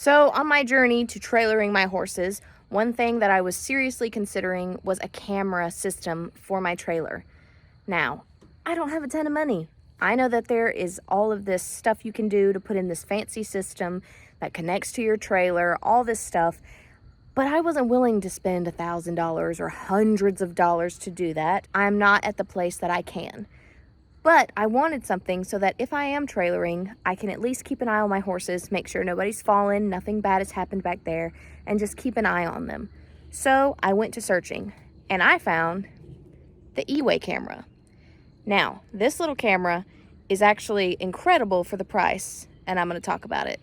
So, on my journey to trailering my horses, one thing that I was seriously considering was a camera system for my trailer. Now, I don't have a ton of money. I know that there is all of this stuff you can do to put in this fancy system that connects to your trailer, all this stuff, but I wasn't willing to spend $1,000 or hundreds of dollars to do that. I'm not at the place that I can. But I wanted something so that if I am trailering, I can at least keep an eye on my horses, make sure nobody's fallen, nothing bad has happened back there, and just keep an eye on them. So I went to searching, and I found the Eway camera. Now, this little camera is actually incredible for the price, and I'm going to talk about it.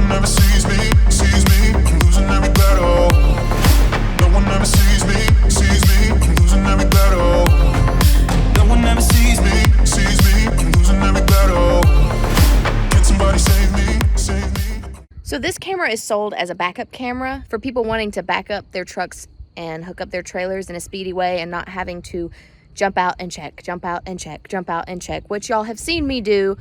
Never sees me, I'm losing every battle. No one ever sees me, I'm losing every battle. No one ever sees me, I'm losing every battle. Can somebody save me? So this camera is sold as a backup camera for people wanting to back up their trucks and hook up their trailers in a speedy way and not having to jump out and check, jump out and check, jump out and check, which y'all have seen me do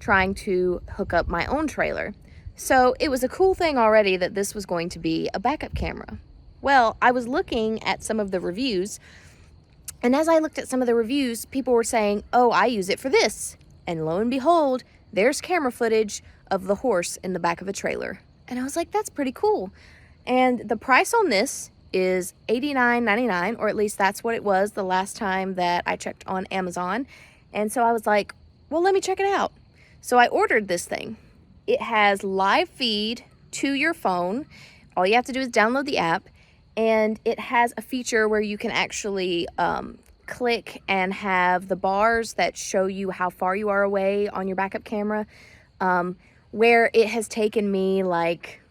trying to hook up my own trailer. So it was a cool thing already that this was going to be a backup camera. Well, I was looking at some of the reviews, and as I looked at some of the reviews, people were saying, oh, I use it for this. And lo and behold, there's camera footage of the horse in the back of a trailer. And I was like, that's pretty cool. And the price on this is $89.99, or at least that's what it was the last time that I checked on Amazon. And so I was like, well, let me check it out. So I ordered this thing. It has live feed to your phone. All you have to do is download the app, and it has a feature where you can actually click and have the bars that show you how far you are away on your backup camera, where it has taken me like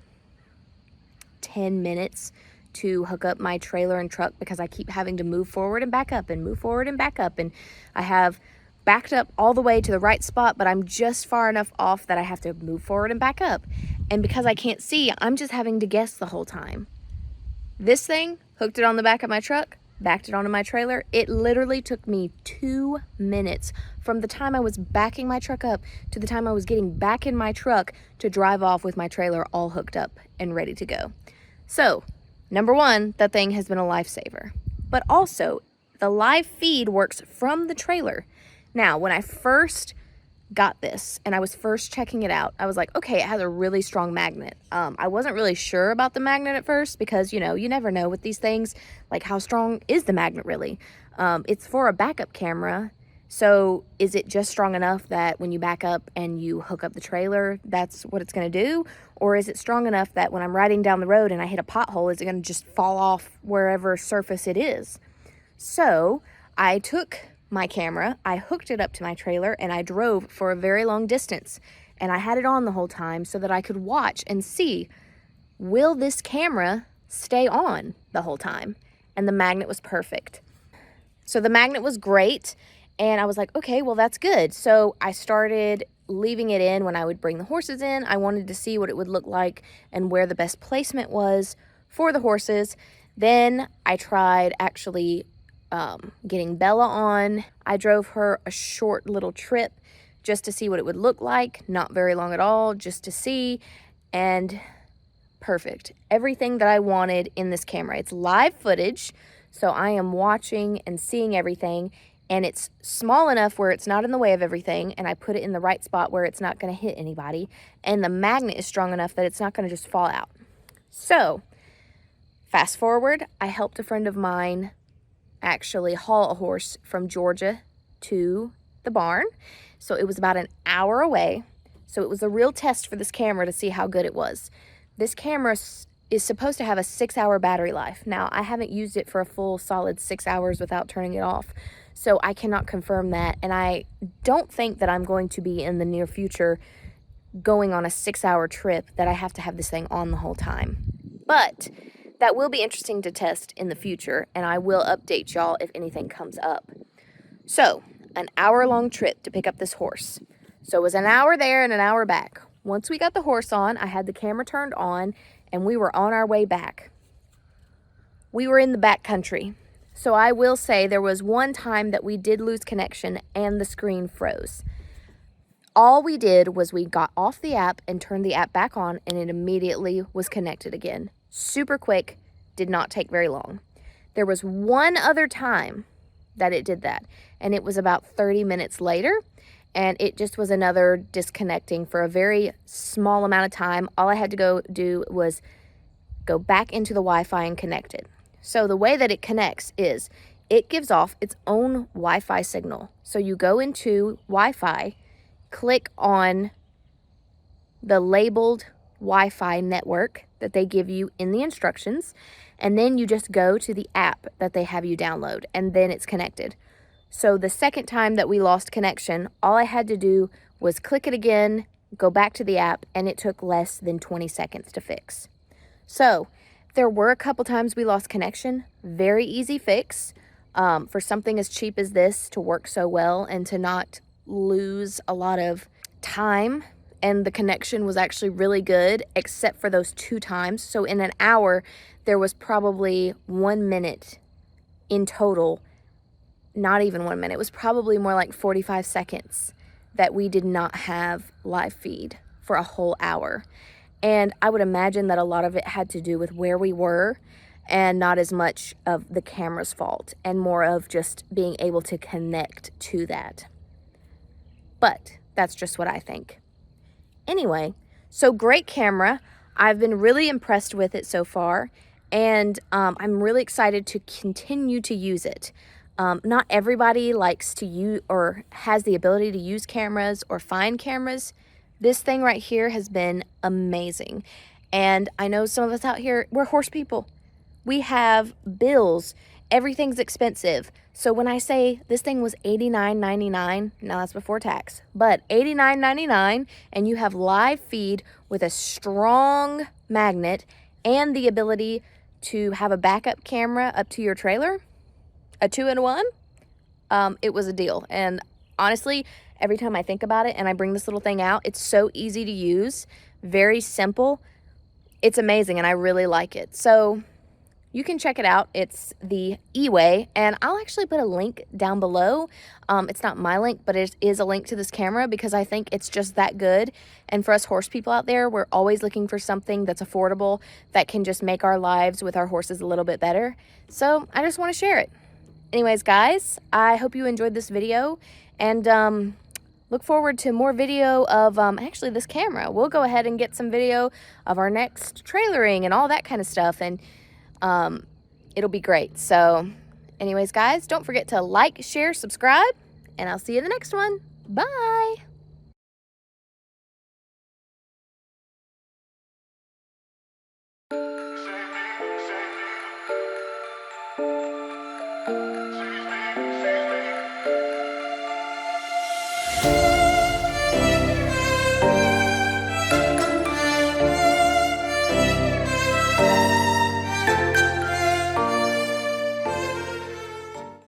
10 minutes to hook up my trailer and truck because I keep having to move forward and back up and move forward and back up, and I have backed up all the way to the right spot, but I'm just far enough off that I have to move forward and back up. And because I can't see, I'm just having to guess the whole time. This thing, hooked it on the back of my truck, backed it onto my trailer. It literally took me 2 minutes from the time I was backing my truck up to the time I was getting back in my truck to drive off with my trailer all hooked up and ready to go. So, number one, that thing has been a lifesaver. But also, the live feed works from the trailer. Now, when I first got this and I was first checking it out, I was like, okay, it has a really strong magnet. I wasn't really sure about the magnet at first because, you know, you never know with these things, like how strong is the magnet really? It's for a backup camera. So is it just strong enough that when you back up and you hook up the trailer, that's what it's going to do? Or is it strong enough that when I'm riding down the road and I hit a pothole, is it going to just fall off wherever surface it is? So I took my camera, I hooked it up to my trailer, and I drove for a very long distance. And I had it on the whole time so that I could watch and see, will this camera stay on the whole time? And the magnet was perfect. So the magnet was great, and I was like, okay, well, that's good. So I started leaving it in when I would bring the horses in. I wanted to see what it would look like and where the best placement was for the horses. Then I tried actually getting Bella on. I drove her a short little trip just to see what it would look like. Not very long at all, just to see. And perfect. Everything that I wanted in this camera. It's live footage, so I am watching and seeing everything. And it's small enough where it's not in the way of everything. And I put it in the right spot where it's not going to hit anybody. And the magnet is strong enough that it's not going to just fall out. So, fast forward, I helped a friend of mine actually haul a horse from Georgia to the barn. So it was about an hour away. So it was a real test for this camera to see how good it was. This camera is supposed to have a 6-hour battery life. Now, I haven't used it for a full solid 6 hours without turning it off. So I cannot confirm that. And I don't think that I'm going to be in the near future going on a 6-hour trip that I have to have this thing on the whole time. But that will be interesting to test in the future, and I will update y'all if anything comes up. So, an hour-long trip to pick up this horse. So it was an hour there and an hour back. Once we got the horse on, I had the camera turned on, and we were on our way back. We were in the back country. So I will say there was one time that we did lose connection and the screen froze. All we did was we got off the app and turned the app back on, and it immediately was connected again. Super quick, did not take very long. There was one other time that it did that, and it was about 30 minutes later, and it just was another disconnecting for a very small amount of time. All I had to go do was go back into the Wi-Fi and connect it. So the way that it connects is it gives off its own Wi-Fi signal. So you go into Wi-Fi, click on the labeled Wi-Fi network that they give you in the instructions, and then you just go to the app that they have you download, and then it's connected. So the second time that we lost connection, all I had to do was click it again, go back to the app, and it took less than 20 seconds to fix. So there were a couple times we lost connection. Very easy fix for something as cheap as this to work so well and to not lose a lot of time. And the connection was actually really good, except for those 2 times. So in an hour, there was probably 1 minute in total. Not even 1 minute. It was probably more like 45 seconds that we did not have live feed for a whole hour. And I would imagine that a lot of it had to do with where we were and not as much of the camera's fault and more of just being able to connect to that. But that's just what I think. Anyway, so great camera. I've been really impressed with it so far, and I'm really excited to continue to use it. Not everybody likes to use or has the ability to use cameras or find cameras. This thing right here has been amazing. And I know some of us out here, we're horse people. We have bills. Everything's expensive. So when I say this thing was $89.99, now that's before tax, but $89.99, and you have live feed with a strong magnet and the ability to have a backup camera up to your trailer, a 2-in-1, it was a deal. And honestly, every time I think about it and I bring this little thing out, it's so easy to use, very simple. It's amazing, and I really like it. So you can check it out. It's the Eway, and I'll actually put a link down below. It's not my link, but it is a link to this camera because I think it's just that good. And for us horse people out there, we're always looking for something that's affordable that can just make our lives with our horses a little bit better. So I just want to share it. Anyways, guys, I hope you enjoyed this video, and look forward to more video of actually this camera. We'll go ahead and get some video of our next trailering and all that kind of stuff, and it'll be great. So anyways, guys, don't forget to like, share, subscribe, and I'll see you in the next one. Bye.